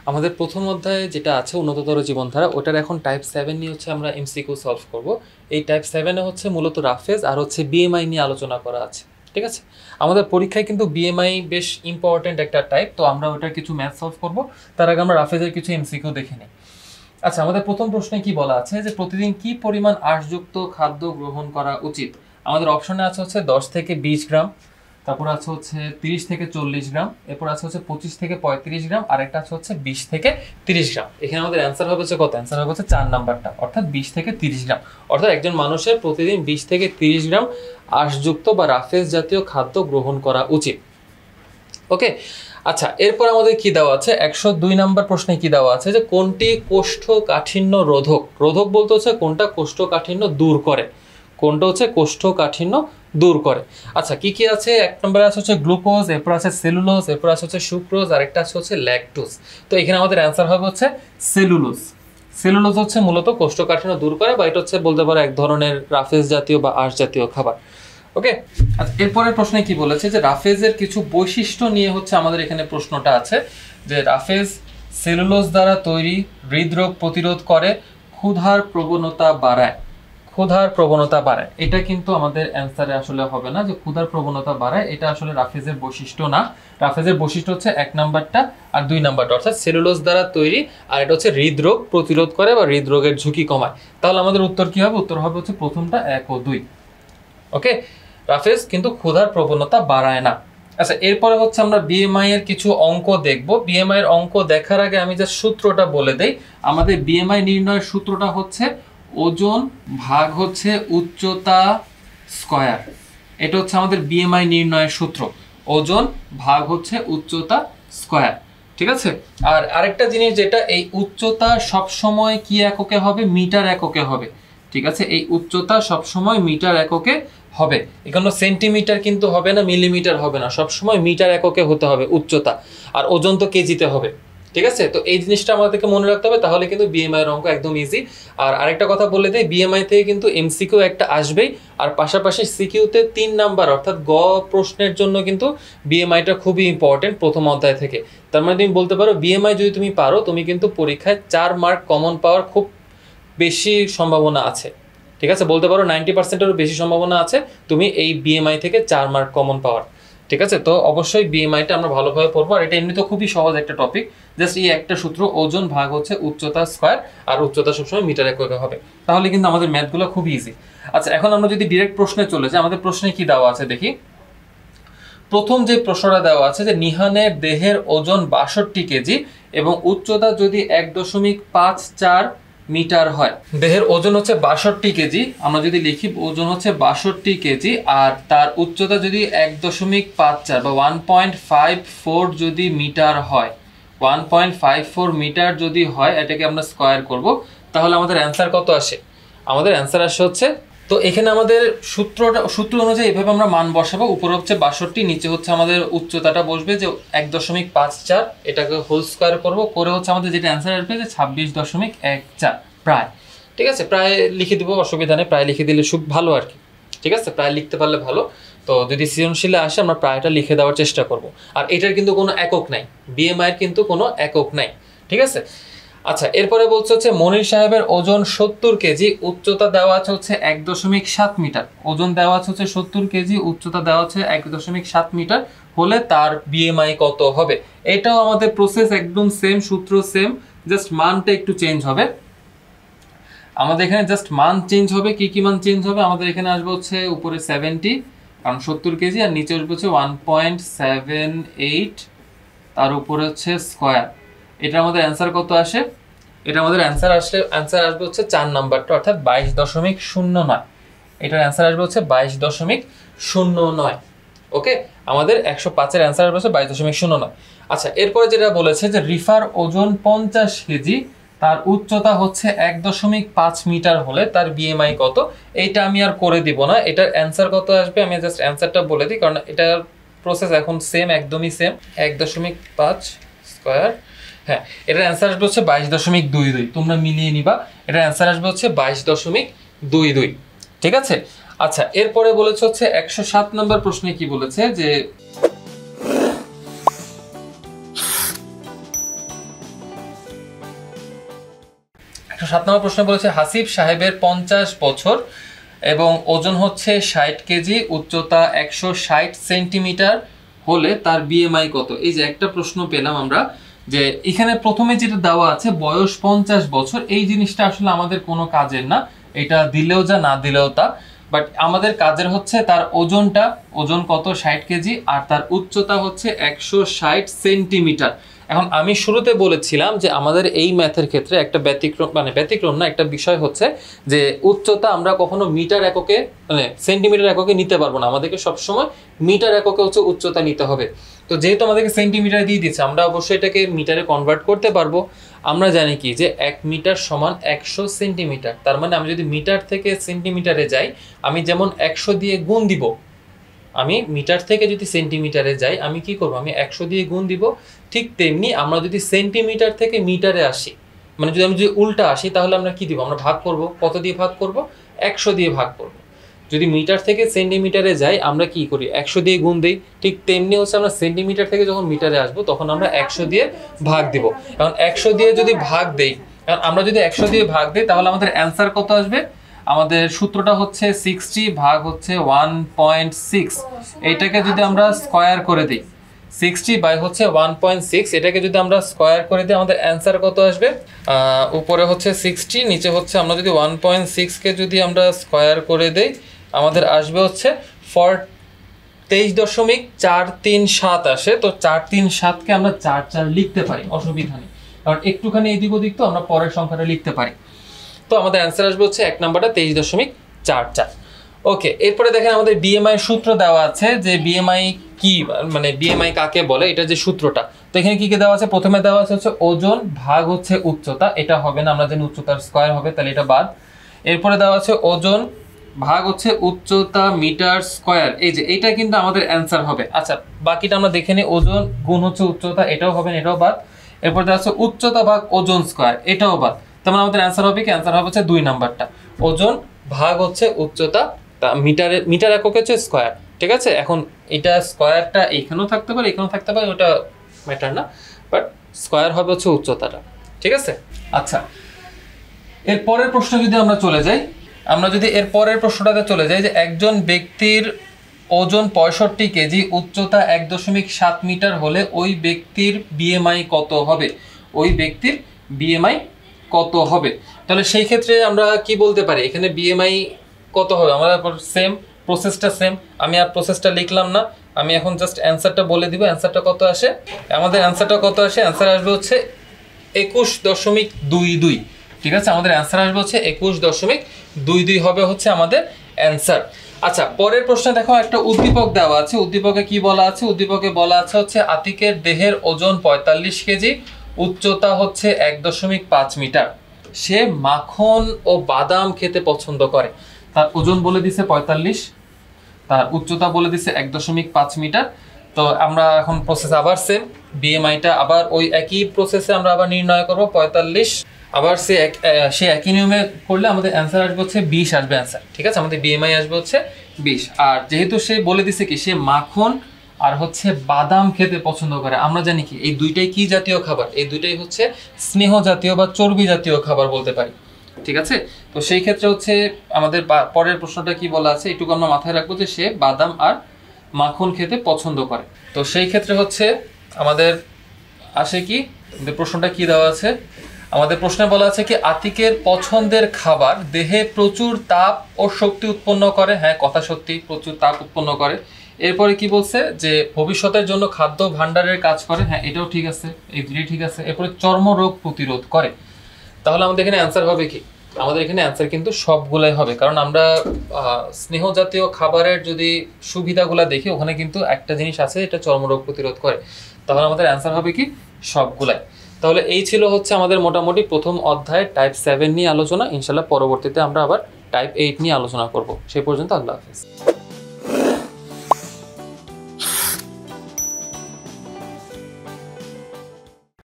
আমাদের প্রথম অধ্যায়ে যেটা আছে উন্নততর জীবনধারা, ওটার এখন টাইপ 7 নিয়ে হচ্ছে আমরা এমসিকিউ সলভ করব। এই টাইপ 7-এ হচ্ছে মূলত রাফেজ আর হচ্ছে বিএমআই নিয়ে আলোচনা করা আছে। ঠিক আছে, আমাদের পরীক্ষায় কিন্তু বিএমআই বেশ ইম্পর্টেন্ট একটা টাইপ, তো আমরা ওটার কিছু ম্যাথ সলভ করব। তার আগে আমরা রাফেজের কিছু এমসিকিউ দেখে নিই। আচ্ছা, আমাদের প্রথম প্রশ্নে কি বলা আছে যে প্রতিদিন কি পরিমাণ আঁশযুক্ত খাদ্য গ্রহণ করা উচিত। আমাদের অপশনে আছে হচ্ছে 10 থেকে 20 গ্রাম, তারপর আছে হচ্ছে 30 থেকে 40 গ্রাম, এরপর আছে হচ্ছে 25 থেকে 35 গ্রাম, আর একটা আছে হচ্ছে 20 থেকে 30 গ্রাম। এখানে আমাদের অ্যান্সার হবে হচ্ছে কত? অ্যান্সার হবে হচ্ছে 4 নাম্বারটা, অর্থাৎ 20 থেকে 30 গ্রাম। অর্থাৎ একজন মানুষের প্রতিদিন 20 থেকে 30 গ্রাম আঁশযুক্ত বা রাফেজ জাতীয় খাদ্য গ্রহণ করা উচিত। ওকে, আচ্ছা, এরপর আমাদের কি দেওয়া আছে? 102 নাম্বার প্রশ্নে কি দেওয়া আছে যে কোনটি কোষ্ঠকাঠিন্য রোধক। রোধক বলতে হচ্ছে কোনটা কোষ্ঠকাঠিন্য দূর করে, কোনটা হচ্ছে কোষ্ঠকাঠিন্য দূর করে। আচ্ছা, কি কি আছে? এক নম্বরে আছে হচ্ছে গ্লুকোজ, এরপর আছে সেলুলোজ, এরপর আছে হচ্ছে সুক্রোজ, আর একটা আছে হচ্ছে ল্যাকটোজ। তো এখানে আমাদের অ্যান্সার হবে হচ্ছে সেলুলোজ। সেলুলোজ হচ্ছে মূলত কোষ্ঠকাঠিন্য দূর করে, বা এটা হচ্ছে বলতে পারো এক ধরনের রাফেজ জাতীয় বা আঁশ জাতীয় খাবার। ওকে, আচ্ছা, এরপরের প্রশ্নে কি বলেছে যে রাফেজের কিছু বৈশিষ্ট্য নিয়ে হচ্ছে আমাদের এখানে প্রশ্নটা আছে যে রাফেজ সেলুলোজ দ্বারা তৈরি, হৃদরোগ প্রতিরোধ করে, ক্ষুধার প্রবণতা বাড়ায়। ক্ষুধার প্রবণতা বাড়ায়, এটা কিন্তু আমাদের অ্যান্সারে আসলে হবে না যে ক্ষুধার প্রবণতা বাড়ায়, এটা আসলে রাফেজের বৈশিষ্ট্য না। রাফেজের বৈশিষ্ট্য হচ্ছে 1 নাম্বারটা আর 2 নাম্বারটা, অর্থাৎ সেলুলোজ দ্বারা তৈরি, আর এটা হচ্ছে হৃদরোগ প্রতিরোধ করে বা হৃদরোগের ঝুঁকি কমায়। তাহলে আমাদের উত্তর কি হবে? উত্তর হবে হচ্ছে প্রথমটা 1 ও 2। ওকে, রাফেজ কিন্তু ক্ষুধার প্রবণতা বাড়ায় না। আচ্ছা, এরপরে হচ্ছে আমরা বিএমআই এর কিছু অঙ্ক দেখব। বিএমআই এর অঙ্ক দেখার আগে আমি জাস্ট সূত্রটা বলে দেই। আমাদের বিএমআই নির্ণয়ের সূত্রটা হচ্ছে ওজন ভাগ হচ্ছে উচ্চতা স্কয়ার। এটা হচ্ছে আমাদের বিএমআই নির্ণয়ের সূত্র, ওজন ভাগ হচ্ছে উচ্চতা স্কয়ার। ঠিক আছে, আর আরেকটা জিনিস যেটা, এই উচ্চতা সবসময় কি এককে হবে? মিটার এককে হবে। ঠিক আছে, এই উচ্চতা সবসময় মিটার এককে হবে, এখানে সেন্টিমিটার কিন্তু হবে না, মিলিমিটার হবে না, সবসময় মিটার এককে হতে হবে উচ্চতা। আর ওজন তো কেজিতে হবে। ঠিক আছে, তো এই জিনিসটা আমাদেরকে মনে রাখতে হবে, তাহলে কিন্তু বিএমআই এর অঙ্ক একদম ইজি। আর আরেকটা কথা বলে দেই, বিএমআই থেকে কিন্তু এমসিকিউ একটা আসবেই, আর পাশাপাশি সিকিউতে 3 নাম্বার অর্থাৎ গ প্রশ্নের জন্য কিন্তু বিএমআইটা খুবই ইম্পর্টেন্ট প্রথম অধ্যায় থেকে। তার মানে তুমি বলতে পারো বিএমআই যদি তুমি পারো, তুমি কিন্তু পরীক্ষায় 4 মার্ক কমন পাওয়ার খুব বেশি সম্ভাবনা আছে। ঠিক আছে, বলতে পারো 90%-এরও বেশি সম্ভাবনা আছে তুমি এই বিএমআই থেকে 4 মার্ক কমন পাওয়ার। ঠিক আছে, তো অবশ্যই বিএমআইটা আমরা ভালোভাবে পড়বো, আর এটা এমনিতে খুবই সহজ একটা টপিক। জাস্ট এই একটা সূত্র, ওজন ভাগ হচ্ছে উচ্চতা স্কয়ার, আর উচ্চতা সবসময় মিটার এককে হবে, তাহলে কিন্তু আমাদের ম্যাথগুলো খুবই ইজি। আচ্ছা, এখন আমরা যদি ডিরেক্ট প্রশ্নে চলে যাই, আমাদের প্রশ্নে কি দেওয়া আছে দেখি। প্রথম যে প্রশ্নটা দেওয়া আছে যে নিহানের দেহের ওজন 62 কেজি এবং উচ্চতা যদি 1.54 মিটার হয়। দেহের ওজন হচ্ছে 62 কেজি, আমরা যদি লিখি ওজন হচ্ছে 62 কেজি, আর তার উচ্চতা যদি 1.54 বা 1.54 যদি মিটার হয়, 1.54 মিটার যদি হয়, এটাকে আমরা স্কয়ার করব, তাহলে আমাদের অ্যান্সার কত আসে? আমাদের অ্যান্সার আসে হচ্ছে, তো এখানে আমাদের সূত্র অনুযায়ী এভাবে আমরা মান বসাবো। উপরে হচ্ছে 62, নিচে হচ্ছে আমাদের উচ্চতাটা বসবে যে 1.54, এটাকে হোল স্কয়ার করব, করে হচ্ছে আমাদের যেটা অ্যান্সার আসবে যে 26.14 প্রায়। ঠিক আছে, প্রায় লিখে দিব, অসুবিধা নেই, প্রায় লিখে দিলে খুব ভালো আর কি। ঠিক আছে, প্রায় লিখতে পারলে ভালো। তো যদি সৃজনশীলে আসে আমরা প্রায়টা লিখে দেওয়ার চেষ্টা করব। আর এটার কিন্তু কোনো একক নাই, বিএমআই এর কিন্তু কোনো একক নাই। ঠিক আছে, আচ্ছা, এরপরে বলছে হচ্ছে মনির সাহেবের ওজন 70 কেজি, উচ্চতা দেওয়া আছে হচ্ছে 1.7 মিটার। ওজন দেওয়া আছে হচ্ছে 70 কেজি, উচ্চতা দেওয়া আছে 1.7 মিটার হলে তার বিএমআই কত হবে? এটাও আমাদের প্রসেস একদম সেম, সূত্র সেম, জাস্ট মানটা একটু চেঞ্জ হবে। আমাদের এখানে জাস্ট মান চেঞ্জ হবে। কি কি মান চেঞ্জ হবে? আমাদের এখানে আসবে হচ্ছে উপরে 70, কারণ 70 কেজি, আর নিচে আসবে হচ্ছে 1.78, তার উপরে হচ্ছে স্কয়ার। এটা আমাদের অ্যান্সার কত আসে? এটা আমাদের অ্যান্সার আসবে হচ্ছে 4 নাম্বারটা, অর্থাৎ 22.09। এটার অ্যান্সার আসবে হচ্ছে 22.09। ওকে, আমাদের 105-এর অ্যান্সার আসবে হচ্ছে 22.09। আচ্ছা, এরপরে যেটা বলেছে যে রিফার ওজন 50 কেজি, তার উচ্চতা হচ্ছে 1.5 মিটার হলে তার বিএমআই কত? এইটা আমি আর করে দিব না, এটার অ্যান্সার কত আসবে আমি জাস্ট অ্যান্সারটা বলে দিই, কারণ এটার প্রসেস এখন সেম, একদমই সেম। 1.5 স্কয়ার, হ্যাঁ, এটার অ্যান্সার আসবে হচ্ছে 22.22। তোমরা মিলিয়ে নিবা, এটার অ্যান্সার আসবে হচ্ছে 22.22। ঠিক আছে, আচ্ছা, এরপরে বলেছে হচ্ছে 107 নম্বর প্রশ্নে কি বলেছে যে 7 নম্বর প্রশ্ন বলেছে হাসিব সাহেবের 50 বছর এবং ওজন হচ্ছে 60 কেজি, উচ্চতা 160 সেন্টিমিটার হলে তার বিএমআই কত? এই যে একটা প্রশ্ন পেলাম আমরা, যে এখানে প্রথমে যেটা দেওয়া আছে বয়স 50 বছর, এই জিনিসটা আসলে আমাদের কোনো কাজের না, এটা দিলেও যা না দিলেও তা। বাট আমাদের কাজের হচ্ছে তার ওজনটা, ওজন কত 60 কেজি, আর তার উচ্চতা হচ্ছে 160 সেন্টিমিটার। এখন আমি শুরুতে বলেছিলাম যে আমাদের এই ম্যাথের ক্ষেত্রে একটা ব্যতিক্রম, মানে ব্যতিক্রম না, একটা বিষয় হচ্ছে যে উচ্চতা আমরা কখনো মিটার এককে মানে সেন্টিমিটার এককে নিতে পারবো না, আমাদেরকে সবসময় মিটার এককে হচ্ছে উচ্চতা নিতে হবে। তো যেহেতু আমাদেরকে সেন্টিমিটার দিয়ে দিচ্ছে, আমরা অবশ্যই এটাকে মিটারে কনভার্ট করতে পারবো। আমরা জানি কি যে 1 মিটার সমান 100 সেন্টিমিটার, তার মানে আমি যদি মিটার থেকে সেন্টিমিটারে যাই, আমি যেমন 100 দিয়ে গুণ দিব, আমি মিটার থেকে যদি সেন্টিমিটারে যাই আমি কি করব, আমি 100 দিয়ে গুণ দিব। ঠিক তেমনি আমরা যদি সেন্টিমিটার থেকে মিটারে আসি, মানে যদি আমি যদি উল্টা আসি, তাহলে আমরা কি দিব, আমরা ভাগ করব। কত দিয়ে ভাগ করব? 100 দিয়ে ভাগ করব। যদি মিটার থেকে সেন্টিমিটারে যাই আমরা কি করি, 100 দিয়ে গুণ দিই। ঠিক তেমনি হচ্ছে আমরা সেন্টিমিটার থেকে যখন মিটারে আসবো তখন আমরা 100 দিয়ে ভাগ দিব। এখন 100 দিয়ে যদি ভাগ দেই, কারণ আমরা যদি 100 দিয়ে ভাগ দিই তাহলে আমাদের অ্যান্সার কত আসবে? আমাদের সূত্রটা হচ্ছে 60 ভাগ হচ্ছে 1.6। এইটাকে যদি আমরা স্কয়ার করে দিই, 60 বাই হচ্ছে 1.6, এটাকে যদি আমরা স্কয়ার করে দিই আমাদের অ্যান্সার কত আসবে? উপরে হচ্ছে 60, নিচে হচ্ছে আমরা যদি 1.6কে যদি আমরা স্কয়ার করে দেই আমাদের আসবে হচ্ছে 23.437 আসে। তো 437কে আমরা 4 লিখতে পারি, অসুবিধা নেই, কারণ একটুখানি এদিক ওদিক তো আমরা পরের সংখ্যাটা লিখতে পারি। তো আমাদের অ্যান্সার আসবে হচ্ছে 1 নাম্বারটা 23.44। ওকে, এরপরে দেখেন আমাদের বিএমআই সূত্র দেওয়া আছে, যে বিএমআই কি, মানে বিএমআই কাকে বলে, এটা যে সূত্রটা। তো এখানে কি কি দেওয়া আছে? প্রথমে দেওয়া আছে হচ্ছে ওজন ভাগ হচ্ছে উচ্চতা, এটা হবে না, আমরা জানি উচ্চতার স্কয়ার হবে, তাহলে এটা বাদ। এরপরে দেওয়া আছে ওজন ভাগ হচ্ছে উচ্চতা মিটার স্কয়ার, এই যে এটা কিন্তু আমাদের অ্যান্সার হবে। আচ্ছা, বাকিটা আমরা দেখে নিই। ওজন গুণ হচ্ছে উচ্চতা, এটাও হবে না, এটাও বাদ। এরপর দেওয়া আছে উচ্চতা ভাগ ওজন স্কয়ার, এটাও বাদ। তার আমাদের অ্যান্সার হবে কি? অ্যান্সার হবে হচ্ছে 2 নাম্বারটা, ওজন ভাগ হচ্ছে উচ্চতা, তা মিটার একক হচ্ছে স্কয়ার। ঠিক আছে, এখন এটা স্কয়ারটা এইখানেও থাকতে পারে, এখানেও থাকতে পারে, ওটা ম্যাটার না, বাট স্কয়ার হবে হচ্ছে উচ্চতাটা। ঠিক আছে। আচ্ছা, এর পরের প্রশ্ন যদি আমরা চলে যাই, আমরা যদি এর পরের প্রশ্নটাতে চলে যাই, যে একজন ব্যক্তির ওজন 65 কেজি, উচ্চতা 1.7 মিটার হলে ওই ব্যক্তির বিএমআই কত হবে? ওই ব্যক্তির বিএমআই কত হবে? তাহলে সেই ক্ষেত্রে আমরা কি বলতে পারি, এখানে বিএমআই কত হবে? আমরা সেম প্রসেসটা সেম, আমি আর প্রসেসটা লিখলাম না, আমি এখন জাস্ট অ্যান্সারটা বলে দিব। অ্যান্সারটা কত আসে? আমাদের অ্যান্সারটা কত আসে? অ্যান্সার আসবে হচ্ছে 21.22। ঠিক আছে, আমাদের অ্যান্সার আসবে হচ্ছে 21.22 হবে হচ্ছে আমাদের অ্যান্সার। আচ্ছা, পরের প্রশ্নে দেখো একটা উদ্দীপক দেওয়া আছে। উদ্দীপকে কি বলা আছে? উদ্দীপকে বলা আছে হচ্ছে আতিকের দেহের ওজন 45 কেজি, উচ্চতা হচ্ছে 1.5 মিটার, সে মাখন ও বাদাম খেতে পছন্দ করে। তার ওজন বলে দিছে 45, তার উচ্চতা বলে দিছে 1.5 মিটার। তো আমরা এখন প্রসেস আবার সেম, বিএমআইটা আবার ওই একই প্রসেসে আমরা আবার নির্ণয় করব। 45 আবার সে একই নিয়মে করলে আমাদের অ্যান্সার আসবে হচ্ছে 20 আসবে অ্যান্সার। ঠিক আছে, আমাদের বিএমআই আসবে হচ্ছে 20। আর যেহেতু সে বলে দিছে কি সে মাখন আর হচ্ছে বাদাম খেতে পছন্দ করে, আমরা জানি কি এই দুইটাই কি জাতীয় খাবার? এই দুইটাই হচ্ছে স্নেহ জাতীয় বা চর্বি জাতীয় খাবার বলতে পারি। ঠিক আছে, তো সেই ক্ষেত্রে হচ্ছে আমাদের পরের প্রশ্নটা কি বলা আছে এটুকু আমরা মাথায় রাখবো, যে সে বাদাম আর মাখন খেতে পছন্দ করে। তো সেই ক্ষেত্রে হচ্ছে আমাদের আসে কি, প্রশ্নটা কি দেওয়া আছে? আমাদের প্রশ্নে বলা আছে কি আতিকের পছন্দের খাবার দেহে প্রচুর তাপ ও শক্তি উৎপন্ন করে। হ্যাঁ, কথা সত্যি, প্রচুর তাপ উৎপন্ন করে। এরপরে কি বলছে? যে ভবিষ্যতের জন্য খাদ্য ভাণ্ডারের কাজ করে। হ্যাঁ, এটাও ঠিক আছে, এই দুটোই ঠিক আছে। এরপরে চর্মরোগ প্রতিরোধ করে। তাহলে আমাদের এখানে অ্যান্সার হবে কি? আমাদের এখানে অ্যান্সার কিন্তু সবগুলাই হবে, কারণ আমরা স্নেহ জাতীয় খাবারের যদি সুবিধাগুলো দেখি ওখানে কিন্তু একটা জিনিস আছে, এটা চর্মরোগ প্রতিরোধ করে। তাহলে আমাদের অ্যান্সার হবে কি? সবগুলাই। তাহলে এই ছিল হচ্ছে আমাদের মোটামুটি প্রথম অধ্যায়ে টাইপ 7 নিয়ে আলোচনা। ইনশাল্লাহ পরবর্তীতে আমরা আবার টাইপ 8 নিয়ে আলোচনা করব। সেই পর্যন্ত আল্লাহ হাফেজ।